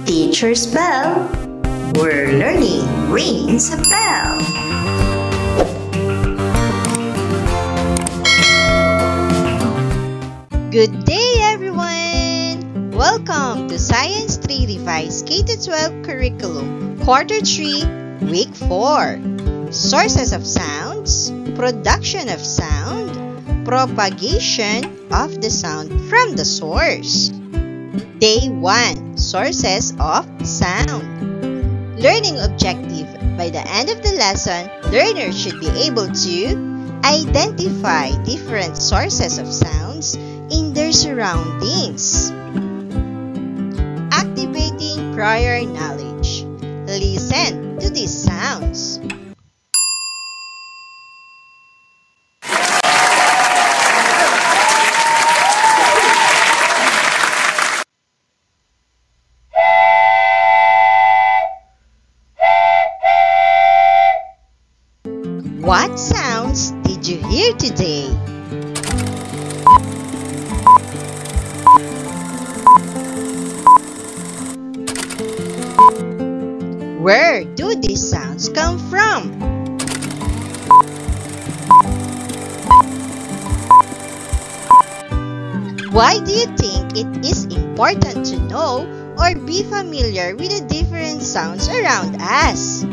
Teacher's Bell. We're learning rings a bell. Good day, everyone! Welcome to Science 3 Revised K-12 Curriculum, Quarter 3, Week 4. Sources of sounds, production of sound, propagation of the sound from the source. Day 1, Sources of Sound. Learning objective. By the end of the lesson, learners should be able to identify different sources of sounds in their surroundings. Activating prior knowledge. Listen to these sounds. What sounds did you hear today? Where do these sounds come from? Why do you think it is important to know or be familiar with the different sounds around us?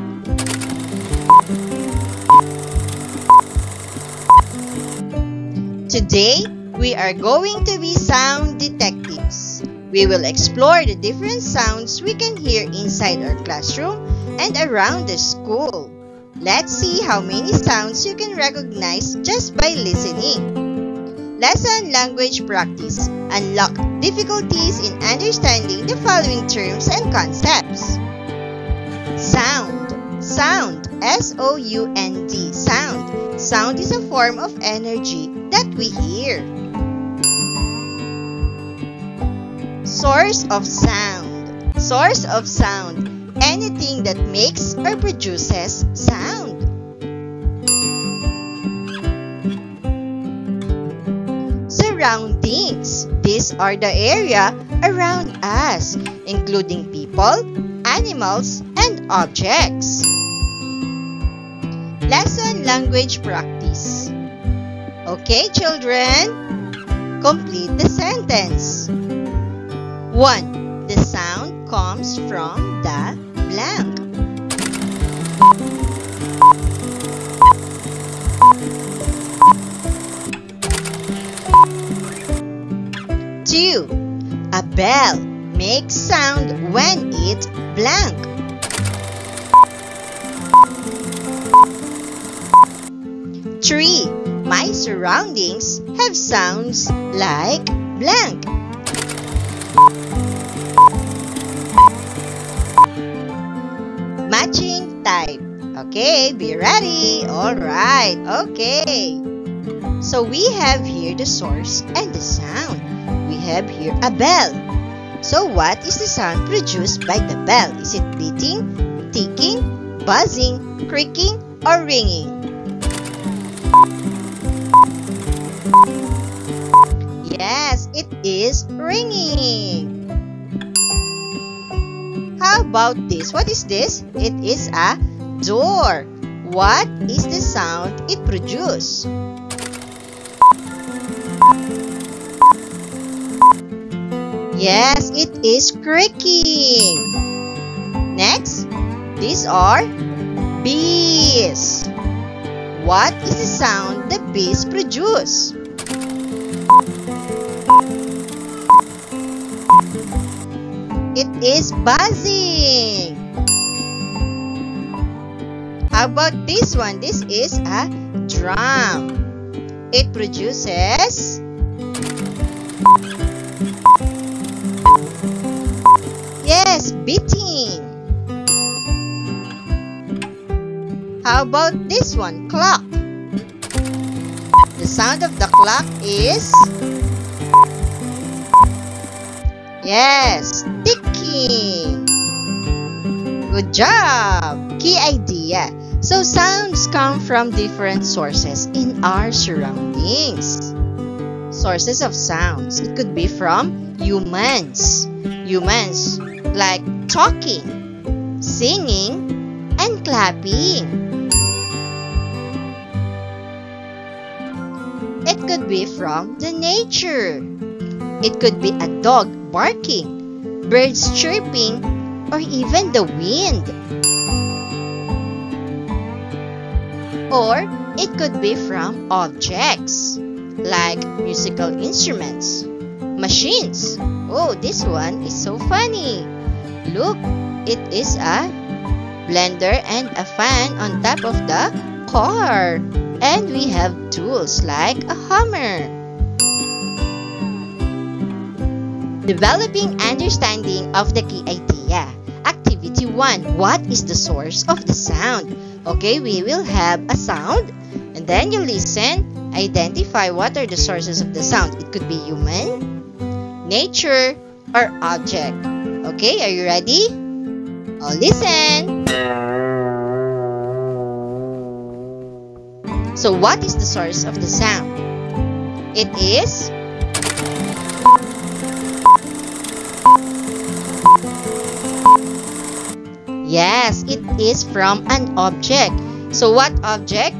Today, we are going to be sound detectives. We will explore the different sounds we can hear inside our classroom and around the school. Let's see how many sounds you can recognize just by listening. Lesson language practice. Unlock difficulties in understanding the following terms and concepts. Sound. Sound. S-O-U-N-D. Sound. Sound is a form of energy that we hear. Source of sound. Source of sound. Anything that makes or produces sound. Surroundings. These are the area around us, including people, animals, and objects. Lesson language practice. Okay, children, complete the sentence. 1. The sound comes from the blank. 2. A bell makes sound when it blank. 3. My surroundings have sounds like blank. Matching type. Okay, be ready. Alright, okay. So we have here the source and the sound. We have here a bell. So what is the sound produced by the bell? Is it beating, ticking, buzzing, creaking, or ringing? Yes, it is ringing. How about this? What is this? It is a door. What is the sound it produces? Yes, it is creaking. Next, these are bees. What is the sound the bees produce? It is buzzing. How about this one? This is a drum. It produces beating. How about this one? Clock. The sound of the clock is ticking. Good job! Key idea. So sounds come from different sources in our surroundings. Sources of sounds. It could be from humans. humans, like talking, singing, and clapping. It could be from the nature. It could be a dog barking, birds chirping, or even the wind. Or it could be from objects, like musical instruments, machines. Oh, this one is so funny. Look, it is a blender and a fan on top of the car. And we have tools like a hammer. Developing understanding of the key idea. Activity 1. What is the source of the sound? Okay, we will have a sound and then you listen. Identify what are the sources of the sound. It could be human, nature, or object. Okay, are you ready? Oh, listen. So what is the source of the sound? It is yes, it is from an object. So what object?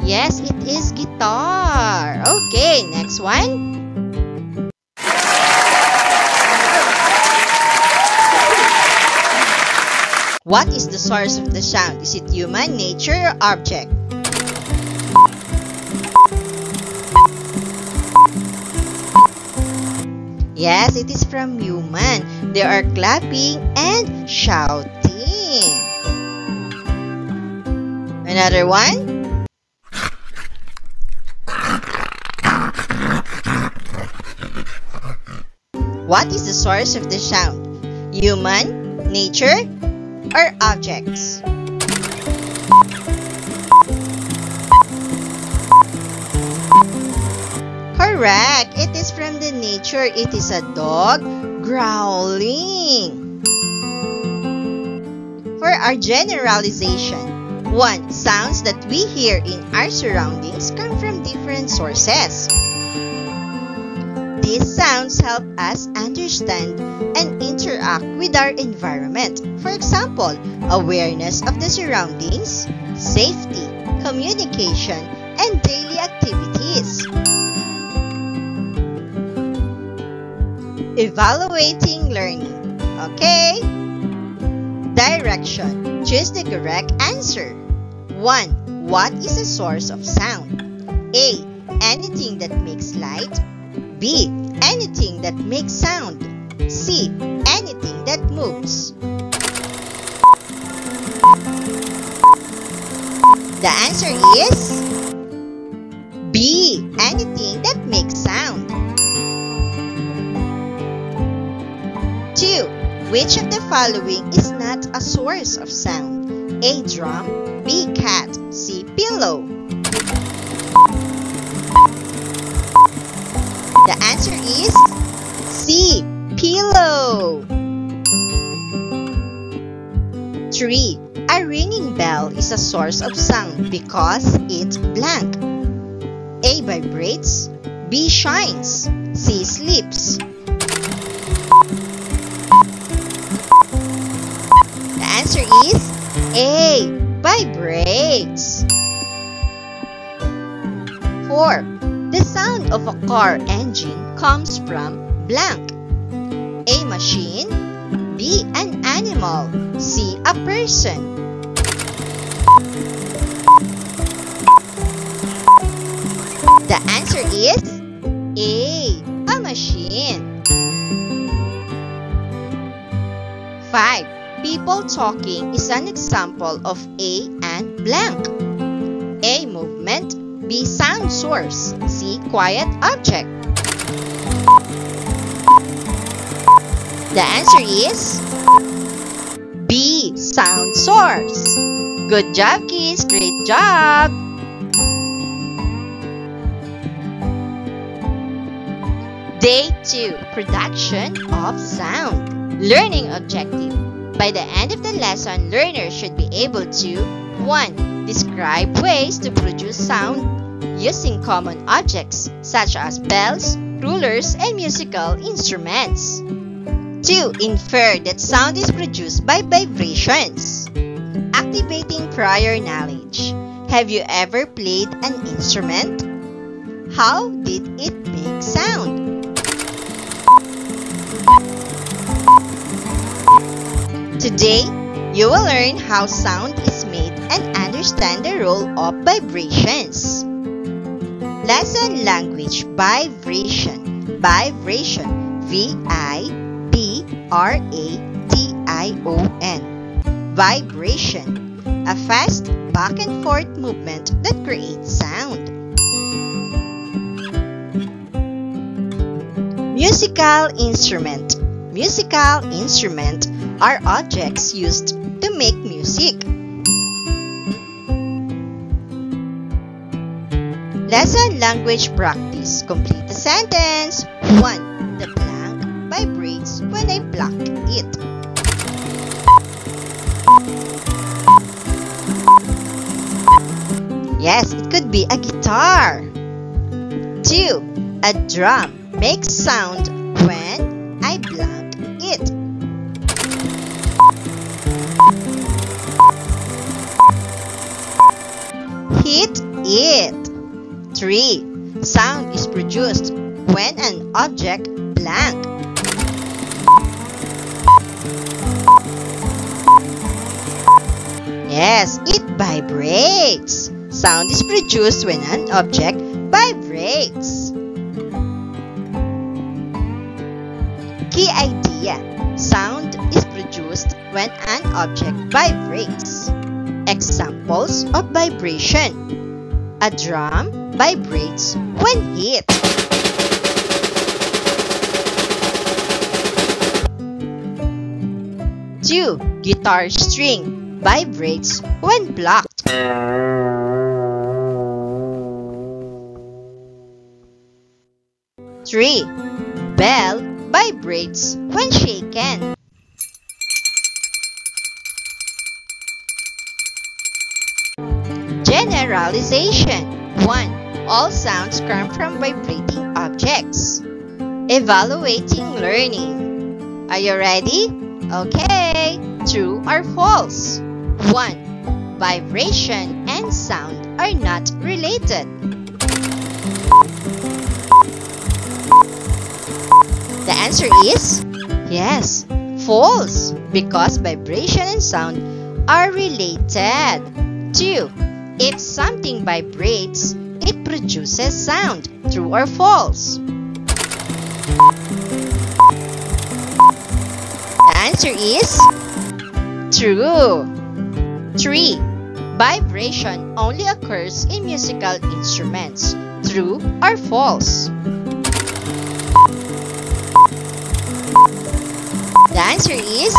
Yes, it is guitar. Okay, next one. What is the source of the sound? Is it human, nature, or object? Yes, it is from human. They are clapping and shouting. Another one. What is the source of the sound? Human, nature, or objects? Correct. It is from the nature. It is a dog growling. For our generalization, 1. Sounds that we hear in our surroundings come from different sources. These sounds help us understand and interact with our environment. For example, awareness of the surroundings, safety, communication, and daily activities. Evaluating learning. Okay? Direction. Choose the correct answer. 1. What is a source of sound? A. Anything that makes light. B. Anything that makes sound. C. Anything that moves. The answer is B. Anything that makes sound. 2. Which of the following is not a source of sound? A. Drum. B. Cat. C. Pillow. The answer is C. Pillow. 3. A ringing bell is a source of sound because it blank. A. Vibrates. B. Shines. C. Sleeps. The answer is A. Vibrates. 4. The sound of a car engine comes from blank. A. Machine. B. An animal. C. A person. The answer is A. Machine. 5. People talking is an example of A and blank. A. Movement. B. Sound source. C. Quiet object. The answer is B. Sound source. Good job, kids. Great job. Day 2. Production of sound. Learning objective. By the end of the lesson, learners should be able to 1. Describe ways to produce sound using common objects such as bells, rulers, and musical instruments. 2. Infer that sound is produced by vibrations. Activating prior knowledge. Have you ever played an instrument? How did it make sound? Today, you will learn how sound is made and understand the role of vibrations. Lesson language vibration. Vibration. V-I-B-R-A-T-I-O-N. Vibration. A fast back and forth movement that creates sound. Musical instrument. Musical instrument are objects used to make music. Lesson language practice. Complete the sentence. 1. The blank vibrates when I pluck it. Yes, it could be a guitar. 2. A drum makes sound when I blank it. Hit it. 3. Sound is produced when an object blank. Yes, it vibrates. Sound is produced when an object vibrates. Key idea. Sound is produced when an object vibrates. Examples of vibration. A drum vibrates when hit. Two, guitar string vibrates when plucked. 3. Bell vibrates when shaken. Generalization. 1. All sounds come from vibrating objects. Evaluating learning. Are you ready? Okay. True or false? 1. Vibration and sound are not related. The answer is yes, false, because vibration and sound are related. 2. If something vibrates, it produces sound. True or false? The answer is true. 3. Vibration only occurs in musical instruments. True or false? The answer is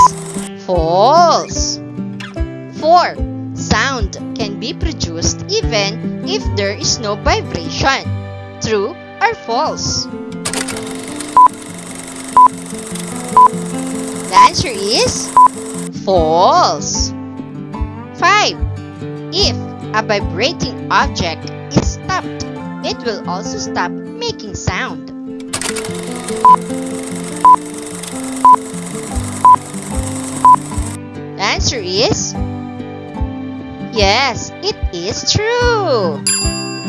false. 4. Sound can be produced even if there is no vibration. True or false? The answer is false. 5. If a vibrating object is stopped, it will also stop making sound. The answer is yes, it is true.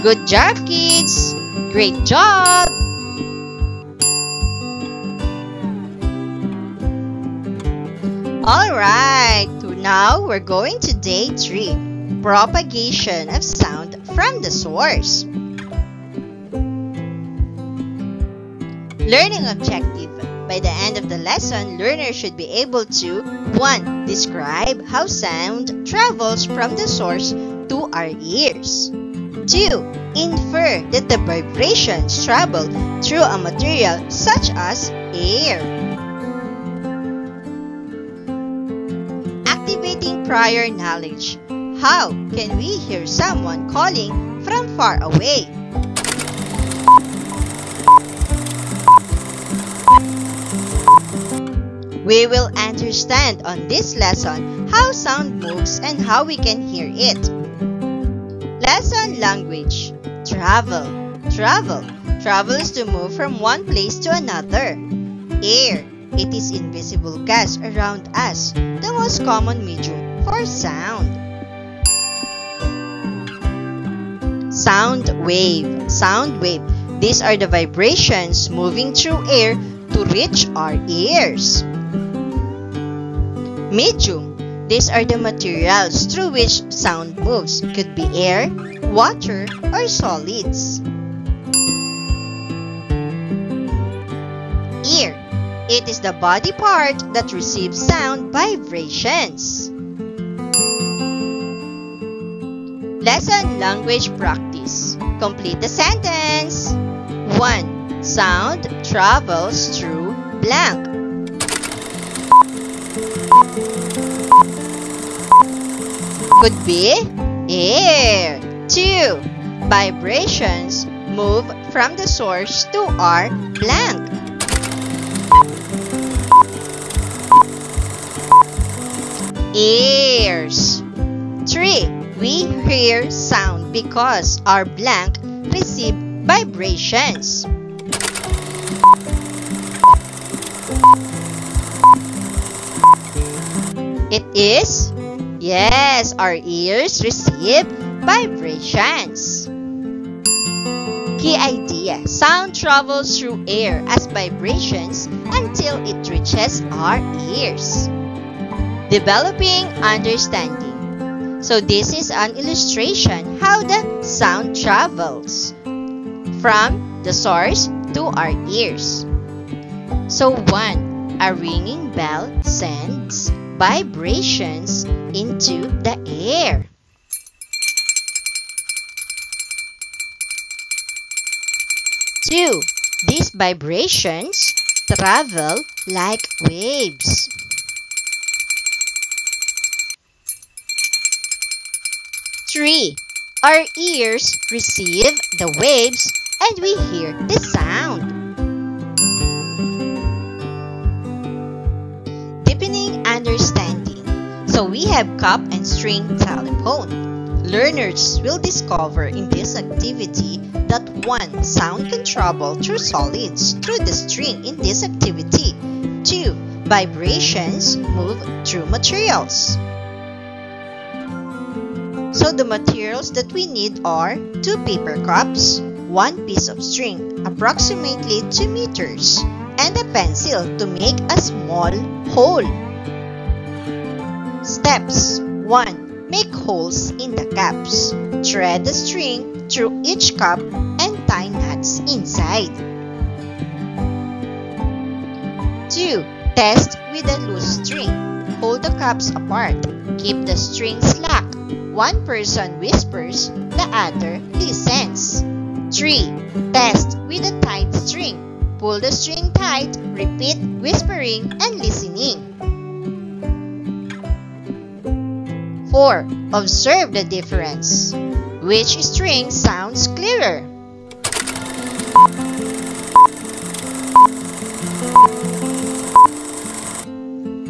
Good job, kids. Great job. Alright, now we're going to day 3. Propagation of sound from the source. Learning objective. By the end of the lesson, learners should be able to 1. Describe how sound travels from the source to our ears. 2. Infer that the vibrations travel through a material such as air. Activating prior knowledge. How can we hear someone calling from far away? We will understand on this lesson how sound moves and how we can hear it. Lesson language. Travel. Travel. Travel is to move from one place to another. Air. It is invisible gas around us, the most common medium for sound. Sound wave. Sound wave. These are the vibrations moving through air to reach our ears. Medium. These are the materials through which sound moves. Could be air, water, or solids. Ear. It is the body part that receives sound vibrations. Lesson language practice. Complete the sentence. 1. Sound travels through blank. Could be air. 2. Vibrations move from the source to our blank. Ears. 3. We hear sound because our blank receive vibrations. It is? Yes, our ears receive vibrations. Key idea. Sound travels through air as vibrations until it reaches our ears. Developing understanding. So this is an illustration how the sound travels from the source to our ears. So 1. A ringing bell sends vibrations into the air. 2. These vibrations travel like waves. 3. Our ears receive the waves and we hear the sound. Deepening understanding. So we have cup and string telephone. Learners will discover in this activity that 1. Sound can travel through solids through the string in this activity. 2. Vibrations move through materials. So the materials that we need are 2 paper cups, 1 piece of string, approximately 2 meters, and a pencil to make a small hole. Steps. 1. Make holes in the caps. Thread the string through each cup and tie knots inside. 2. Test with a loose string. Hold the cups apart. Keep the string slack. One person whispers, the other listens. 3. Test with a tight string. Pull the string tight, repeat whispering and listening. 4. Observe the difference. Which string sounds clearer?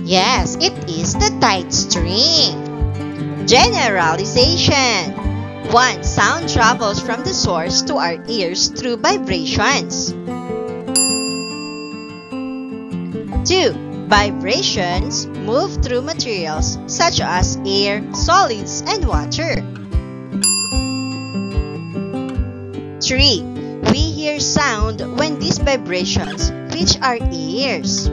Yes, it is the tight string. Generalization. 1. Sound travels from the source to our ears through vibrations. 2. Vibrations move through materials such as air, solids, and water. 3. We hear sound when these vibrations reach our ears.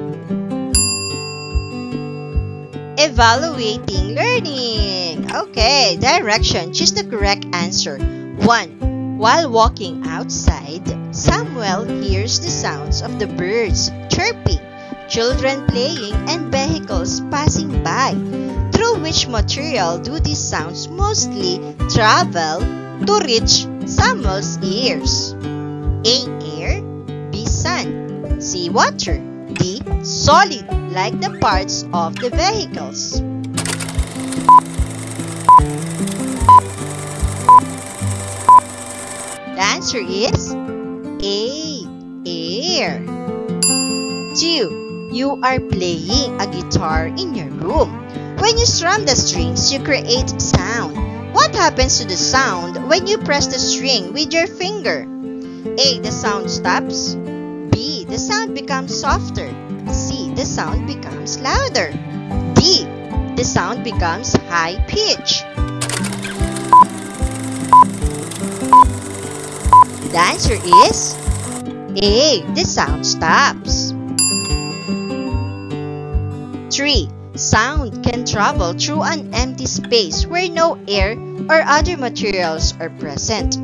Evaluating learning. Okay, direction. Choose the correct answer. 1. While walking outside, Samuel hears the sounds of the birds chirping, children playing, and vehicles passing by. Through which material do these sounds mostly travel to reach Samuel's ears? A. Air. B. Sun. C. Water. D. Solid, like the parts of the vehicles. The answer is A. Air. 2. You are playing a guitar in your room. When you strum the strings, you create sound. What happens to the sound when you press the string with your finger? A. The sound stops. B. The sound becomes softer. C. the sound becomes louder. D. The sound becomes high pitch. The answer is A. The sound stops. 3. Sound can travel through an empty space where no air or other materials are present.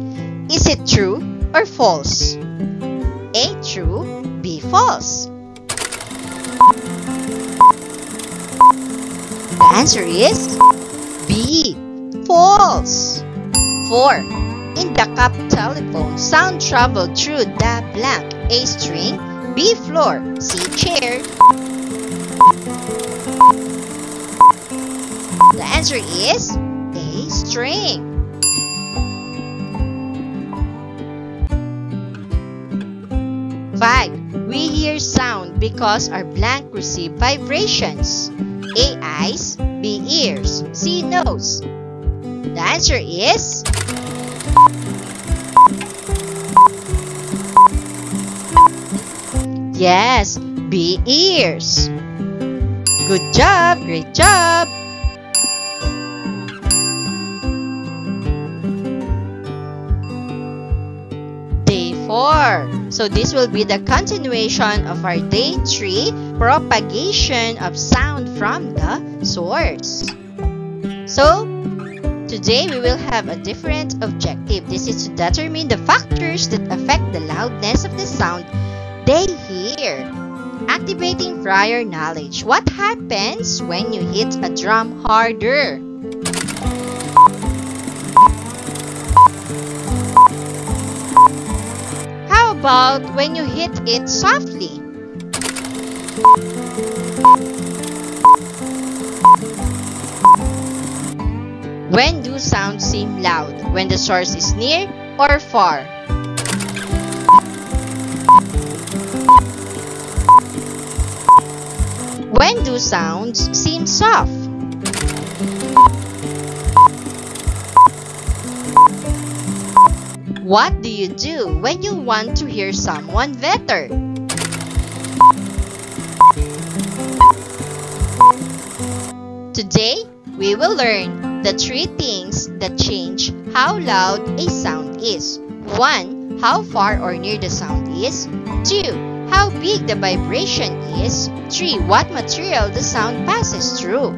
Is it true or false? A. True. B. False. The answer is B. False. 4. In the cup telephone, sound traveled through the blank. A. String. B. Floor. C. Chair. The answer is A. String. 5. We hear sound because our blank receive vibrations. A. Eyes. B. Ears. C. Nose. The answer is yes, B. Ears. Good job! Great job! Day 4. So this will be the continuation of our day 3, propagation of sound from the source. So, today we will have a different objective. This is to determine the factors that affect the loudness of the sound they hear. Activating prior knowledge. What happens when you hit a drum harder? How about when you hit it softly? When do sounds seem loud? When the source is near or far? When do sounds seem soft? What do you do when you want to hear someone better? Today, we will learn the 3 things that change how loud a sound is. 1. How far or near the sound is. 2. How big the vibration is. 3. What material the sound passes through.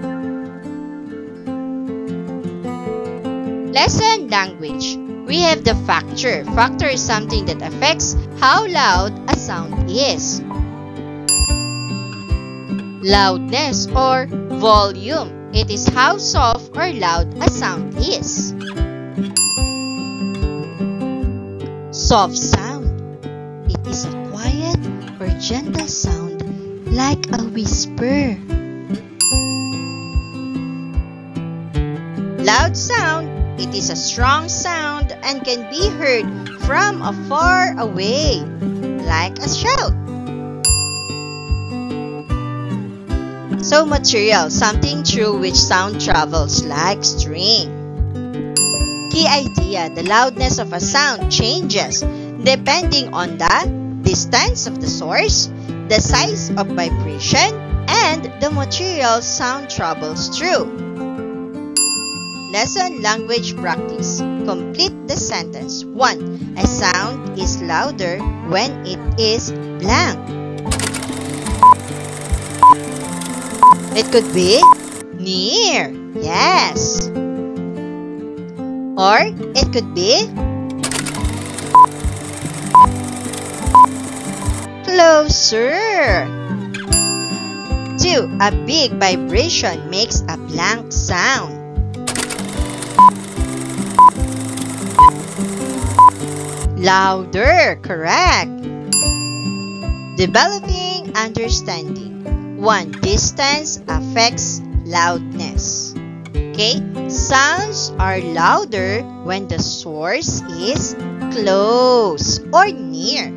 Lesson language. We have the factor. Factor is something that affects how loud a sound is. Loudness or volume. It is how soft or loud a sound is. Soft sound. It is a quiet or gentle sound like a whisper. Loud sound. It is a strong sound and can be heard from afar away, like a shout. So material, something through which sound travels like string. Key idea, the loudness of a sound changes depending on the distance of the source, the size of vibration, and the material sound travels through. Lesson language practice. Complete the sentence. 1. A sound is louder when it is blank. It could be near. Yes. Or it could be closer. 2. A big vibration makes a blank sound. Louder, correct. Developing understanding. 1. Distance affects loudness. Okay, sounds are louder when the source is close or near.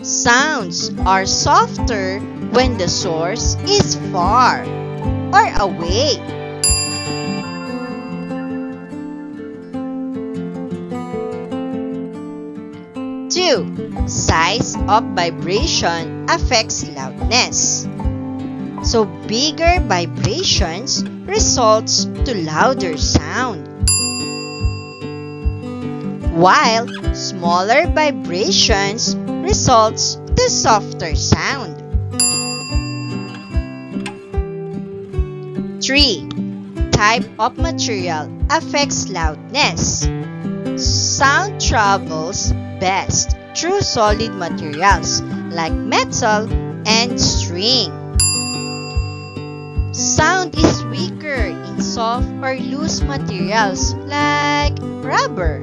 Sounds are softer when the source is far or away. 2. Size of vibration affects loudness. So bigger vibrations results to louder sound, while smaller vibrations results to softer sound. 3. Type of material affects loudness. Sound travels best through solid materials like metal and string. Sound is weaker in soft or loose materials like rubber.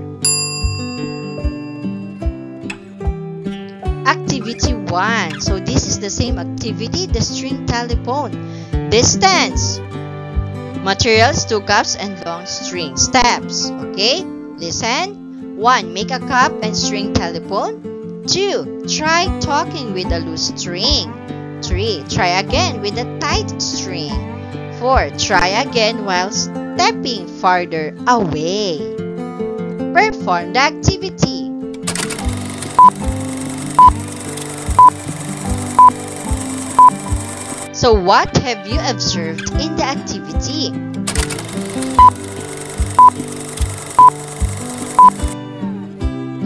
Activity 1. So this is the same activity, the string telephone. Distance. Materials, 2 cups and long string. Steps. Okay? Listen. 1. Make a cup and string telephone. 2. Try talking with a loose string. 3. Try again with a tight string. 4. Try again while stepping farther away. Perform the activity. So what have you observed in the activity?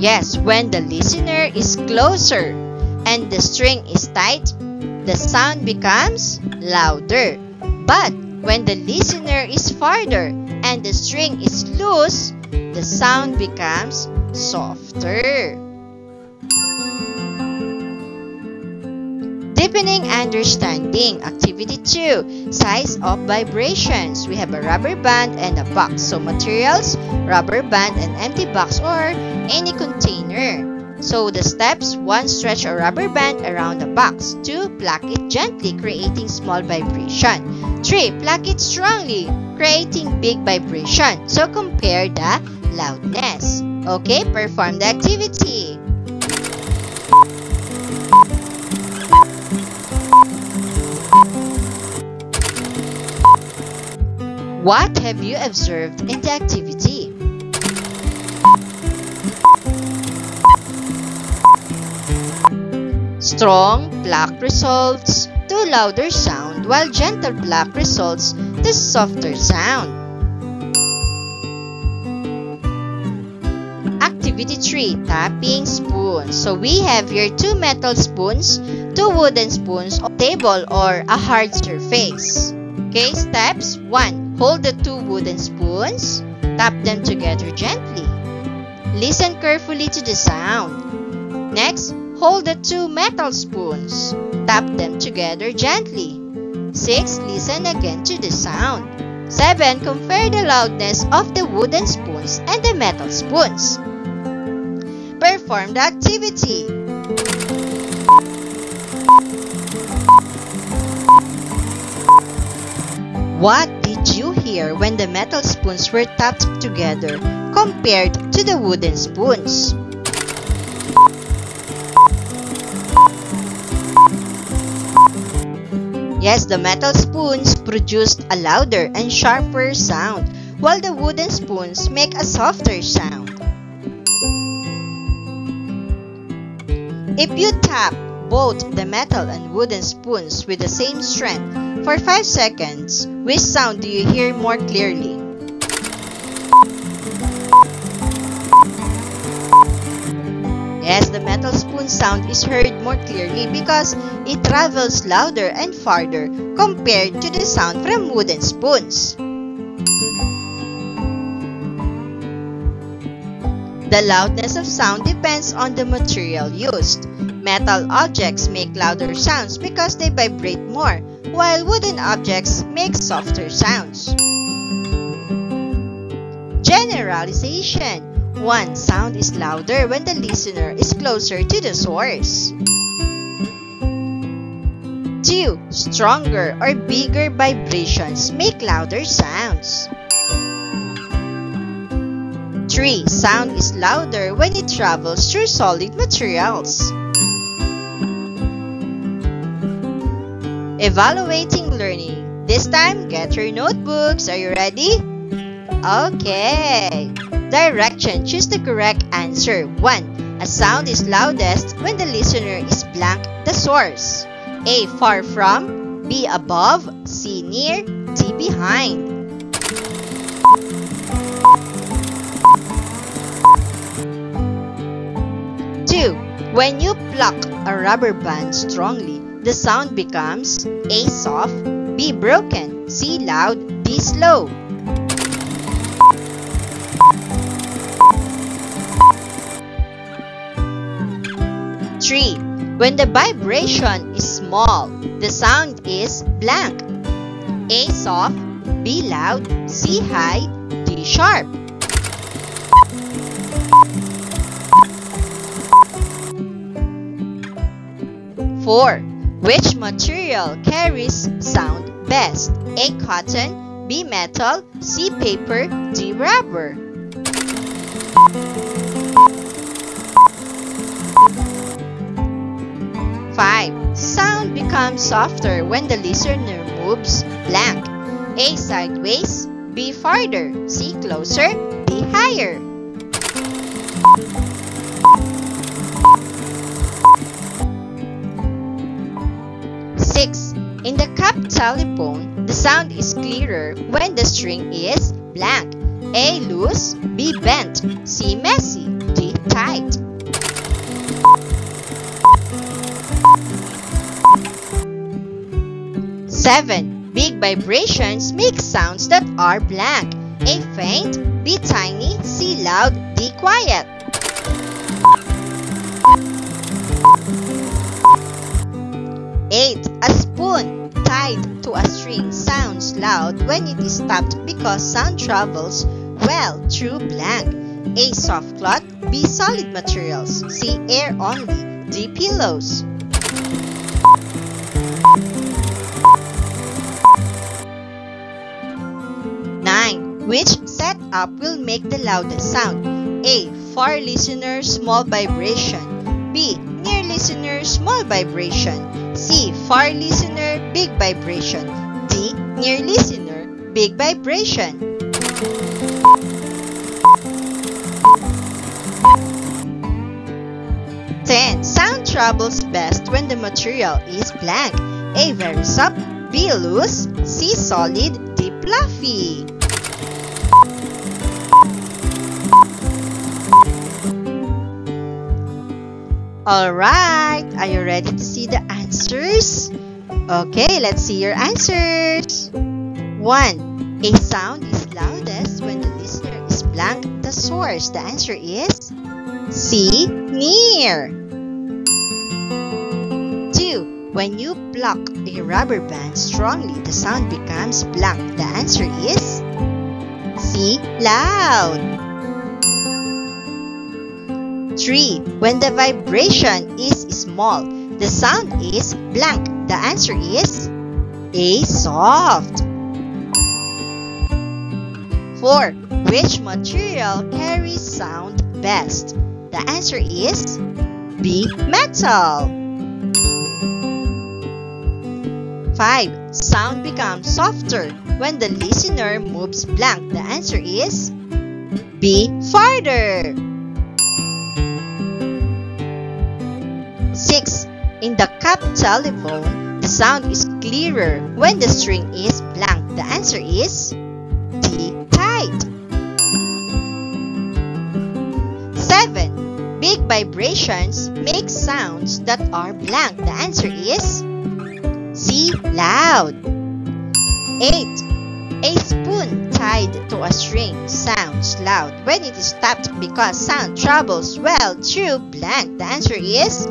Yes, when the listener is closer and the string is tight, the sound becomes louder. But when the listener is farther and the string is loose, the sound becomes softer. Deepening understanding. Activity 2. Size of vibrations. We have a rubber band and a box. So materials, rubber band and empty box or any container. So the steps: 1. Stretch a rubber band around the box. 2. Pluck it gently, creating small vibration. 3. Pluck it strongly, creating big vibration. So compare the loudness. Okay, perform the activity. What have you observed in the activity? Strong pluck results to louder sound, while gentle pluck results to softer sound. Activity 3. Tapping spoons. So we have here 2 metal spoons, 2 wooden spoons, a table or a hard surface. Okay, steps: 1. Hold the 2 wooden spoons. Tap them together gently. Listen carefully to the sound. Next, hold the 2 metal spoons. Tap them together gently. 6. Listen again to the sound. 7. Compare the loudness of the wooden spoons and the metal spoons. Perform the activity. What did you hear when the metal spoons were tapped together compared to the wooden spoons? Yes, the metal spoons produced a louder and sharper sound, while the wooden spoons make a softer sound. If you tap both the metal and wooden spoons with the same strength for 5 seconds, which sound do you hear more clearly? Yes, the metal spoon sound is heard more clearly because it travels louder and farther compared to the sound from wooden spoons. The loudness of sound depends on the material used. Metal objects make louder sounds because they vibrate more, while wooden objects make softer sounds. Generalization. 1. Sound is louder when the listener is closer to the source. 2. Stronger or bigger vibrations make louder sounds. 3. Sound is louder when it travels through solid materials. Evaluating learning. This time, get your notebooks. Are you ready? Okay. Direction. Choose the correct answer. 1. A sound is loudest when the listener is blank the source. A. Far from, B. Above, C. Near, D. Behind. Two. When you pluck a rubber band strongly, the sound becomes A. Soft, B. Broken, C. Loud, D. Slow. 3. When the vibration is small, the sound is blank. A. Soft, B. Loud, C. High, D. Sharp. 4. Which material carries sound best? A. Cotton, B. Metal, C. Paper, D. Rubber. 5. Sound becomes softer when the listener moves blank. A. Sideways, B. Farther, C. Closer, D. Higher. 6. In the cap telephone, the sound is clearer when the string is blank. A. Loose, B. Bent, C. Messy, D. Tight. 7. Big vibrations make sounds that are blank. A. Faint, B. Tiny, C. Loud, D. Quiet. 8. A spoon tied to a string sounds loud when it is tapped because sound travels well through blank. A. Soft cloth, B. Solid materials, C. Air only, D. Pillows. 9. Which setup will make the loudest sound? A. Far listener, small vibration, B. Near listener, small vibration, C. Far listener, big vibration, D. Near listener, big vibration. 10. Sound travels best when the material is blank. A. Very soft, B. Loose, C. Solid, D. Fluffy. Alright, are you ready to see the answers? Okay, let's see your answers. 1. A sound is loudest when the listener is blank the source. The answer is C. Near. 2. When you pluck a rubber band strongly, the sound becomes blank. The answer is C. Loud. 3. When the vibration is small, the sound is blank. The answer is A. Soft. 4. Which material carries sound best? The answer is B. Metal. 5. Sound becomes softer when the listener moves blank. The answer is B. Farther. 6. In the cap telephone, the sound is clearer when the string is blank. The answer is D. Tight. 7. Big vibrations make sounds that are blank. The answer is C. Loud. 8. A spoon tied to a string sounds loud when it is tapped because sound travels well through blank. The answer is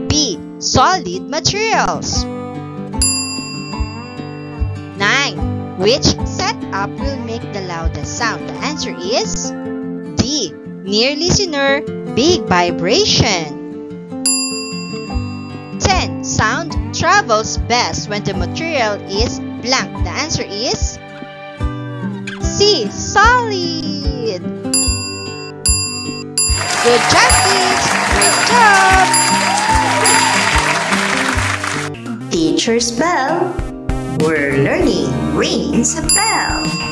B. Solid materials. 9. Which setup will make the loudest sound? The answer is D. Near listener, big vibration. 10. Sound travels best when the material is blank. The answer is C. Solid. Good job, kids! Great job! Teacher's bell. We're learning rings a bell.